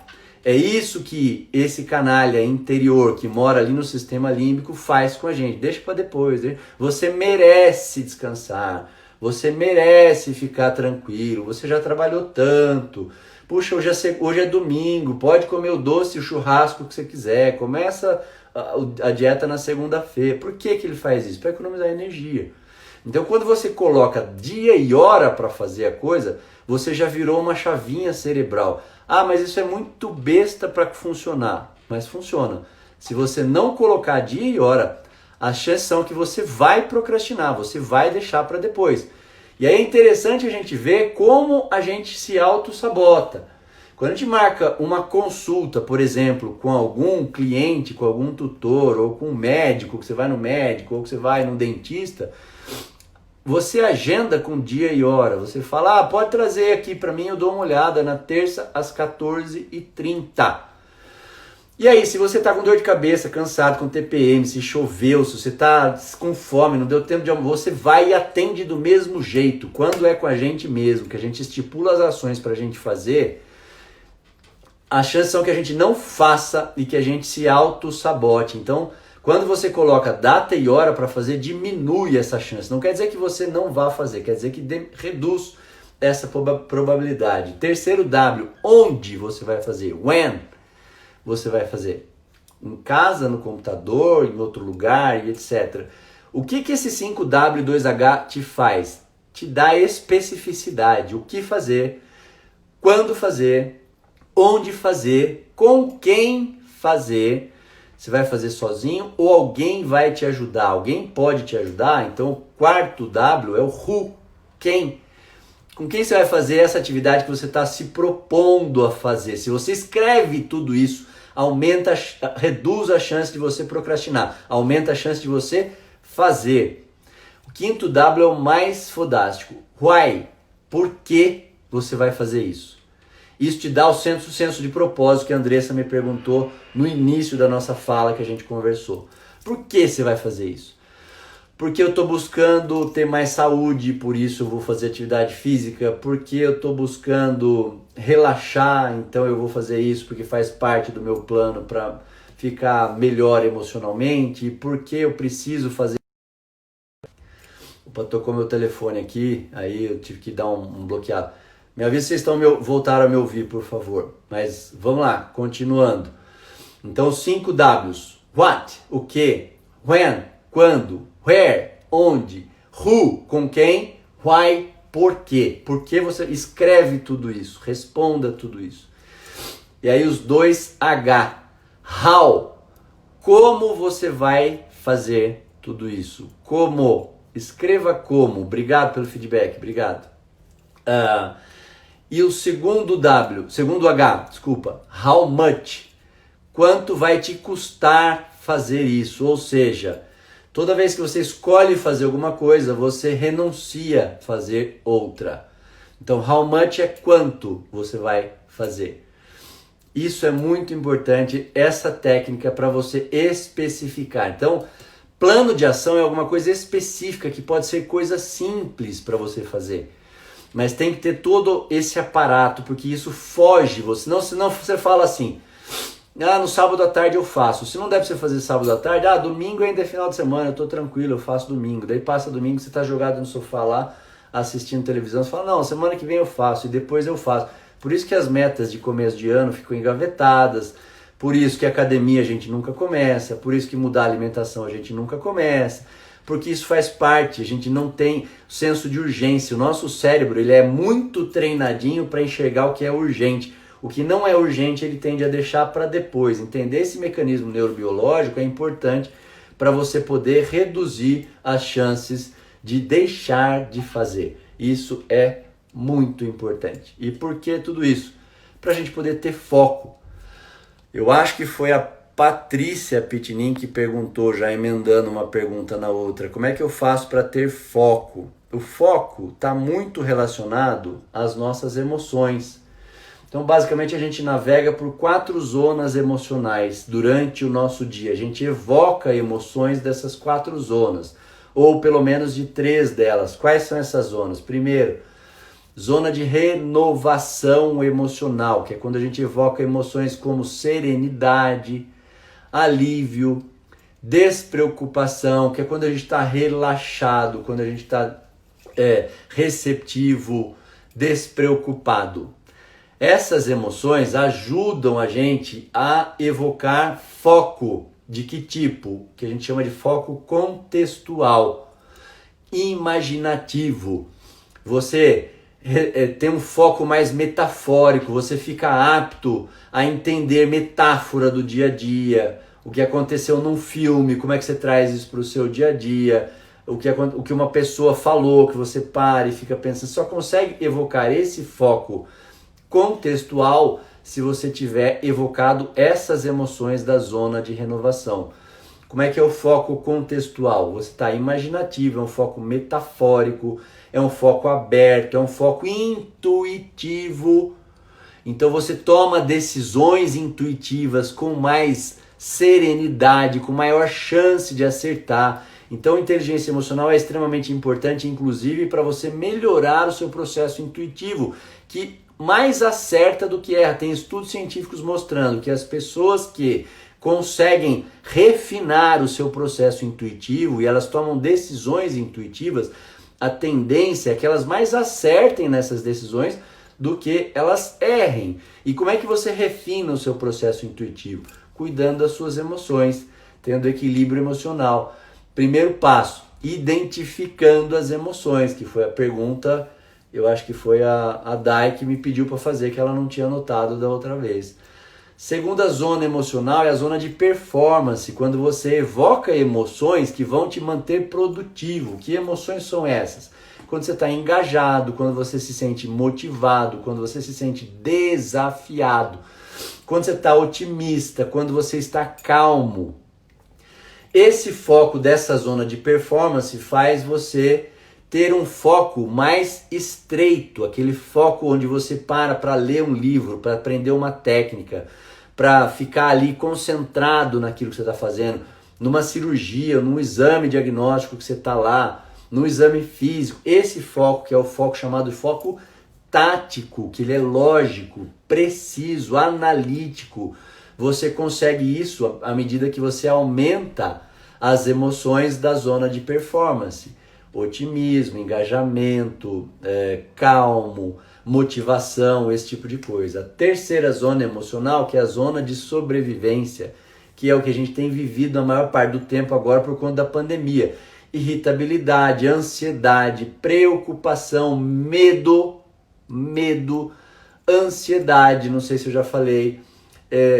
É isso que esse canalha interior que mora ali no sistema límbico faz com a gente. Deixa para depois. Você merece descansar. Você merece ficar tranquilo. Você já trabalhou tanto. Puxa, hoje é domingo. Pode comer o doce e o churrasco que você quiser. Começa a dieta na segunda-feira. Por que ele faz isso? Para economizar energia. Então, quando você coloca dia e hora para fazer a coisa, você já virou uma chavinha cerebral. Ah, mas isso é muito besta para funcionar. Mas funciona. Se você não colocar dia e hora, as chances são que você vai procrastinar, você vai deixar para depois. E aí é interessante a gente ver como a gente se auto-sabota. Quando a gente marca uma consulta, por exemplo, com algum cliente, com algum tutor, ou com um médico, que você vai no médico, ou que você vai no dentista, você agenda com dia e hora. Você fala, pode trazer aqui para mim, eu dou uma olhada na terça às 14h30. E aí, se você está com dor de cabeça, cansado, com TPM, se choveu, se você está com fome, não deu tempo de almoço, você vai e atende do mesmo jeito. Quando é com a gente mesmo, que a gente estipula as ações para a gente fazer, as chances são que a gente não faça e que a gente se auto-sabote. Então, quando você coloca data e hora para fazer, diminui essa chance. Não quer dizer que você não vá fazer, quer dizer que reduz essa probabilidade. Terceiro W, onde você vai fazer? When você vai fazer? Em casa, no computador, em outro lugar e etc. O que esse 5W e 2H te faz? Te dá especificidade. O que fazer, quando fazer, onde fazer, com quem fazer. Você vai fazer sozinho ou alguém vai te ajudar? Alguém pode te ajudar? Então o quarto W é o who, quem. Com quem você vai fazer essa atividade que você está se propondo a fazer? Se você escreve tudo isso, reduz a chance de você procrastinar, aumenta a chance de você fazer. O quinto W é o mais fodástico. Why? Por que você vai fazer isso? Isso te dá o senso de propósito que a Andressa me perguntou no início da nossa fala que a gente conversou. Por que você vai fazer isso? Porque eu estou buscando ter mais saúde, por isso eu vou fazer atividade física. Porque eu estou buscando relaxar, então eu vou fazer isso porque faz parte do meu plano para ficar melhor emocionalmente. Porque eu preciso fazer... Opa, tocou meu telefone aqui, aí eu tive que dar um bloqueado. Me avisa se vocês voltaram a me ouvir, por favor. Mas vamos lá, continuando. Então, 5 Ws. What? O que? When? Quando? Where? Onde? Who? Com quem? Why? Por quê? Por que você escreve tudo isso? Responda tudo isso. E aí os 2 H. How? Como você vai fazer tudo isso? Como? Escreva como. Obrigado pelo feedback. Obrigado. E o segundo H, how much? Quanto vai te custar fazer isso? Ou seja, toda vez que você escolhe fazer alguma coisa, você renuncia a fazer outra. Então, how much é quanto você vai fazer. Isso é muito importante, essa técnica para você especificar. Então, plano de ação é alguma coisa específica que pode ser coisa simples para você fazer. Mas tem que ter todo esse aparato, porque isso foge. Senão você fala assim, no sábado à tarde eu faço. Se não der pra você fazer sábado à tarde, domingo ainda é final de semana, eu tô tranquilo, eu faço domingo. Daí passa domingo, você tá jogado no sofá lá, assistindo televisão, você fala, não, semana que vem eu faço, e depois eu faço. Por isso que as metas de começo de ano ficam engavetadas, por isso que a academia a gente nunca começa, por isso que mudar a alimentação a gente nunca começa. Porque isso faz parte, a gente não tem senso de urgência. O nosso cérebro ele é muito treinadinho para enxergar o que é urgente. O que não é urgente ele tende a deixar para depois. Entender esse mecanismo neurobiológico é importante para você poder reduzir as chances de deixar de fazer. Isso é muito importante. E por que tudo isso? Para a gente poder ter foco. Eu acho que foi a Patrícia Pitinin, que perguntou, já emendando uma pergunta na outra, como é que eu faço para ter foco? O foco está muito relacionado às nossas emoções. Então, basicamente, a gente navega por 4 zonas emocionais durante o nosso dia. A gente evoca emoções dessas 4 zonas, ou pelo menos de 3 delas. Quais são essas zonas? Primeiro, zona de renovação emocional, que é quando a gente evoca emoções como serenidade, alívio, despreocupação, que é quando a gente está relaxado, quando a gente está receptivo, despreocupado. Essas emoções ajudam a gente a evocar foco. De que tipo? Que a gente chama de foco contextual, imaginativo. Você tem um foco mais metafórico, você fica apto a entender metáfora do dia a dia, o que aconteceu num filme, como é que você traz isso para o seu dia a dia, o que uma pessoa falou, que você para e fica pensando. Você só consegue evocar esse foco contextual se você tiver evocado essas emoções da zona de renovação. Como é que é o foco contextual? Você está imaginativo, é um foco metafórico, é um foco aberto, é um foco intuitivo. Então você toma decisões intuitivas com mais serenidade, com maior chance de acertar. Então, inteligência emocional é extremamente importante, inclusive para você melhorar o seu processo intuitivo, que mais acerta do que erra. Tem estudos científicos mostrando que as pessoas que conseguem refinar o seu processo intuitivo e elas tomam decisões intuitivas, a tendência é que elas mais acertem nessas decisões do que elas errem. E como é que você refina o seu processo intuitivo? Cuidando das suas emoções, tendo equilíbrio emocional. Primeiro passo, identificando as emoções, que foi a pergunta, eu acho que foi a Dai que me pediu para fazer, que ela não tinha notado da outra vez. Segunda zona emocional é a zona de performance, quando você evoca emoções que vão te manter produtivo. Que emoções são essas? Quando você está engajado, quando você se sente motivado, quando você se sente desafiado, quando você está otimista, quando você está calmo. Esse foco dessa zona de performance faz você ter um foco mais estreito, aquele foco onde você para ler um livro, para aprender uma técnica, para ficar ali concentrado naquilo que você está fazendo, numa cirurgia, num exame diagnóstico que você está lá, num exame físico. Esse foco, que é o foco chamado de foco tático, que ele é lógico, preciso, analítico, você consegue isso à medida que você aumenta as emoções da zona de performance. Otimismo, engajamento, calmo, motivação, esse tipo de coisa. A terceira zona emocional, que é a zona de sobrevivência, que é o que a gente tem vivido a maior parte do tempo agora por conta da pandemia. Irritabilidade, ansiedade, preocupação, medo, ansiedade, não sei se eu já falei.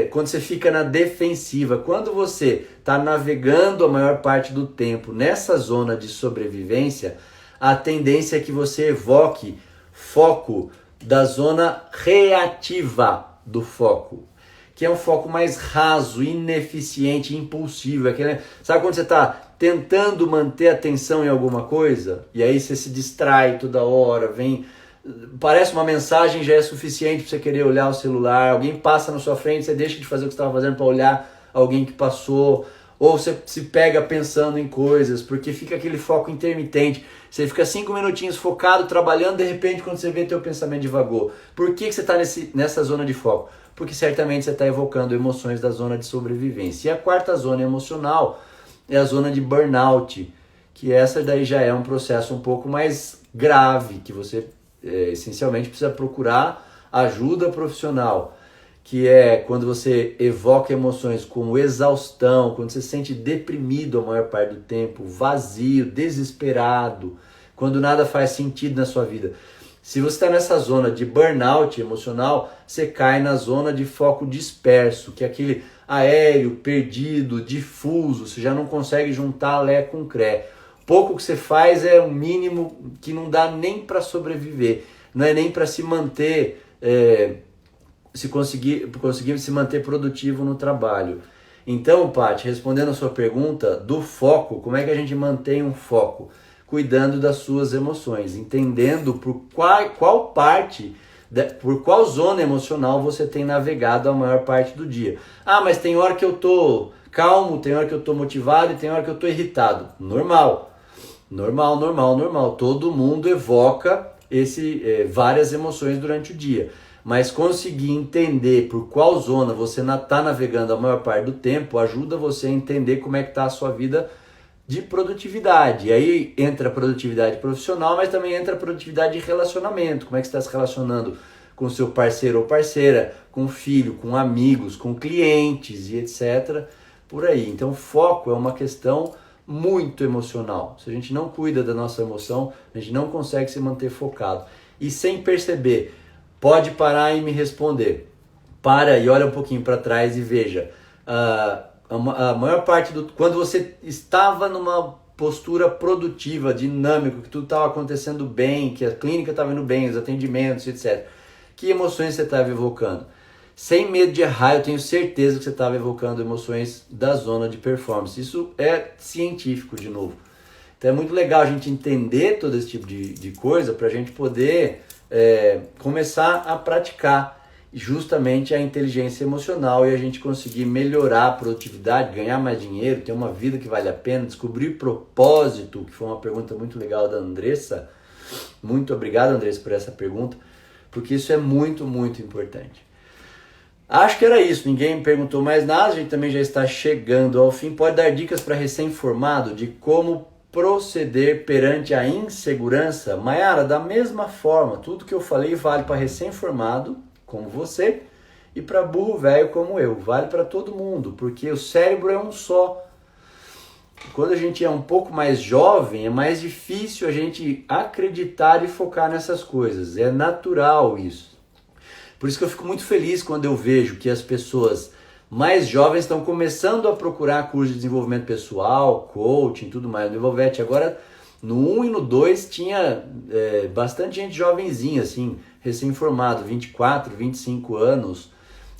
Quando você fica na defensiva, quando você está navegando a maior parte do tempo nessa zona de sobrevivência, a tendência é que você evoque foco da zona reativa do foco, que é um foco mais raso, ineficiente, impulsivo. Sabe quando você está tentando manter atenção em alguma coisa e aí você se distrai toda hora, parece uma mensagem, já é suficiente para você querer olhar o celular, alguém passa na sua frente, você deixa de fazer o que você estava fazendo para olhar alguém que passou, ou você se pega pensando em coisas, porque fica aquele foco intermitente, você fica 5 minutinhos focado, trabalhando, de repente quando você vê, teu pensamento divagou. Por que você está nessa zona de foco? Porque certamente você está evocando emoções da zona de sobrevivência. E a quarta zona emocional é a zona de burnout, que essa daí já é um processo um pouco mais grave, que você essencialmente precisa procurar ajuda profissional, que é quando você evoca emoções como exaustão, quando você se sente deprimido a maior parte do tempo, vazio, desesperado, quando nada faz sentido na sua vida. Se você está nessa zona de burnout emocional, você cai na zona de foco disperso, que é aquele aéreo, perdido, difuso, você já não consegue juntar Lé com Cré. Pouco que você faz é o mínimo que não dá nem para sobreviver, não é nem para se manter, conseguir se manter produtivo no trabalho. Então, Paty, respondendo a sua pergunta do foco, como é que a gente mantém um foco? Cuidando das suas emoções, entendendo por qual parte, por qual zona emocional você tem navegado a maior parte do dia. Ah, mas tem hora que eu tô calmo, tem hora que eu tô motivado e tem hora que eu tô irritado. Normal. Todo mundo evoca várias emoções durante o dia. Mas conseguir entender por qual zona você está navegando a maior parte do tempo ajuda você a entender como é que está a sua vida de produtividade. E aí entra a produtividade profissional, mas também entra a produtividade de relacionamento. Como é que você está se relacionando com seu parceiro ou parceira, com filho, com amigos, com clientes e etc. Por aí. Então foco é uma questão muito emocional. Se a gente não cuida da nossa emoção, a gente não consegue se manter focado. E sem perceber, pode parar e me responder. Para e olha um pouquinho para trás e veja. A maior parte quando você estava numa postura produtiva, dinâmica, que tudo estava acontecendo bem, que a clínica estava indo bem, os atendimentos, etc. Que emoções você estava evocando? Sem medo de errar, eu tenho certeza que você estava evocando emoções da zona de performance. Isso é científico, de novo. Então é muito legal a gente entender todo esse tipo de coisa para a gente poder começar a praticar justamente a inteligência emocional e a gente conseguir melhorar a produtividade, ganhar mais dinheiro, ter uma vida que vale a pena, descobrir propósito, que foi uma pergunta muito legal da Andressa. Muito obrigado, Andressa, por essa pergunta, porque isso é muito, muito importante. Acho que era isso, ninguém me perguntou mais nada, a gente também já está chegando ao fim. Pode dar dicas para recém-formado de como proceder perante a insegurança? Mayara, da mesma forma, tudo que eu falei vale para recém-formado, como você, e para burro velho como eu, vale para todo mundo, porque o cérebro é um só. Quando a gente é um pouco mais jovem, é mais difícil a gente acreditar e focar nessas coisas, é natural isso. Por isso que eu fico muito feliz quando eu vejo que as pessoas mais jovens estão começando a procurar curso de desenvolvimento pessoal, coaching e tudo mais. No Evolvete agora, no 1 e no 2, tinha bastante gente jovenzinha, assim, recém-formado, 24, 25 anos,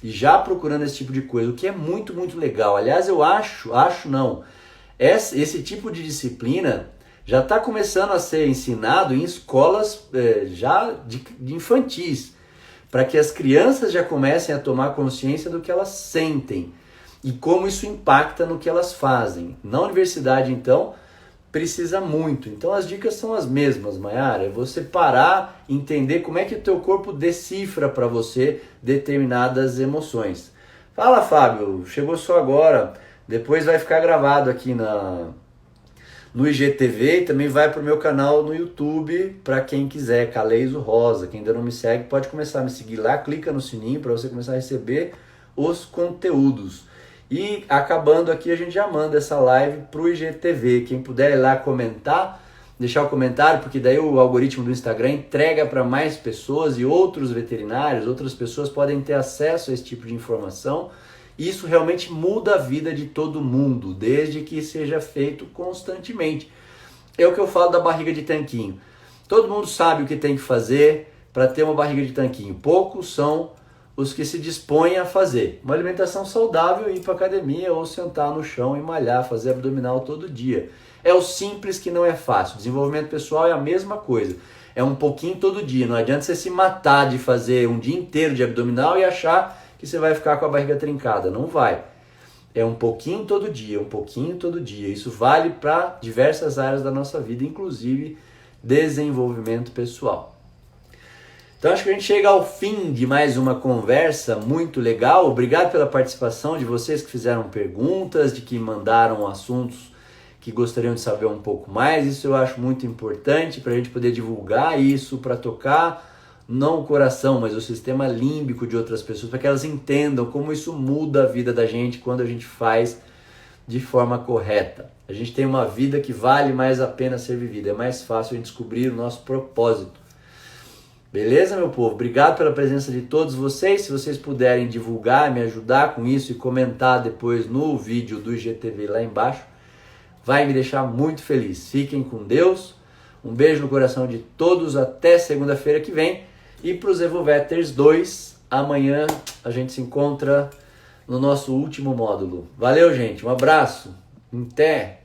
e já procurando esse tipo de coisa, o que é muito, muito legal. Aliás, eu acho não, esse tipo de disciplina já está começando a ser ensinado em escolas já de infantis, para que as crianças já comecem a tomar consciência do que elas sentem e como isso impacta no que elas fazem. Na universidade, então, precisa muito. Então as dicas são as mesmas, Mayara. É você parar, entender como é que o teu corpo decifra para você determinadas emoções. Fala, Fábio, chegou só agora. Depois vai ficar gravado aqui no IGTV e também vai para o meu canal no YouTube para quem quiser, Caleiso Rosa. Quem ainda não me segue pode começar a me seguir lá, clica no sininho para você começar a receber os conteúdos. E acabando aqui a gente já manda essa live para o IGTV. Quem puder ir lá comentar, deixar o comentário, porque daí o algoritmo do Instagram entrega para mais pessoas e outros veterinários, outras pessoas podem ter acesso a esse tipo de informação. Isso realmente muda a vida de todo mundo, desde que seja feito constantemente. É o que eu falo da barriga de tanquinho. Todo mundo sabe o que tem que fazer para ter uma barriga de tanquinho. Poucos são os que se dispõem a fazer. Uma alimentação saudável, ir para academia ou sentar no chão e malhar, fazer abdominal todo dia. É o simples que não é fácil. Desenvolvimento pessoal é a mesma coisa. É um pouquinho todo dia. Não adianta você se matar de fazer um dia inteiro de abdominal e achar que você vai ficar com a barriga trincada. Não vai. É um pouquinho todo dia, um pouquinho todo dia. Isso vale para diversas áreas da nossa vida, inclusive desenvolvimento pessoal. Então acho que a gente chega ao fim de mais uma conversa muito legal. Obrigado pela participação de vocês que fizeram perguntas, de que mandaram assuntos que gostariam de saber um pouco mais. Isso eu acho muito importante para a gente poder divulgar isso, para tocar não o coração, mas o sistema límbico de outras pessoas, para que elas entendam como isso muda a vida da gente quando a gente faz de forma correta. A gente tem uma vida que vale mais a pena ser vivida. É mais fácil a gente descobrir o nosso propósito. Beleza, meu povo? Obrigado pela presença de todos vocês. Se vocês puderem divulgar, me ajudar com isso e comentar depois no vídeo do IGTV lá embaixo, vai me deixar muito feliz. Fiquem com Deus. Um beijo no coração de todos. Até segunda-feira que vem. E para os Evoveters 2, amanhã a gente se encontra no nosso último módulo. Valeu, gente. Um abraço. Até!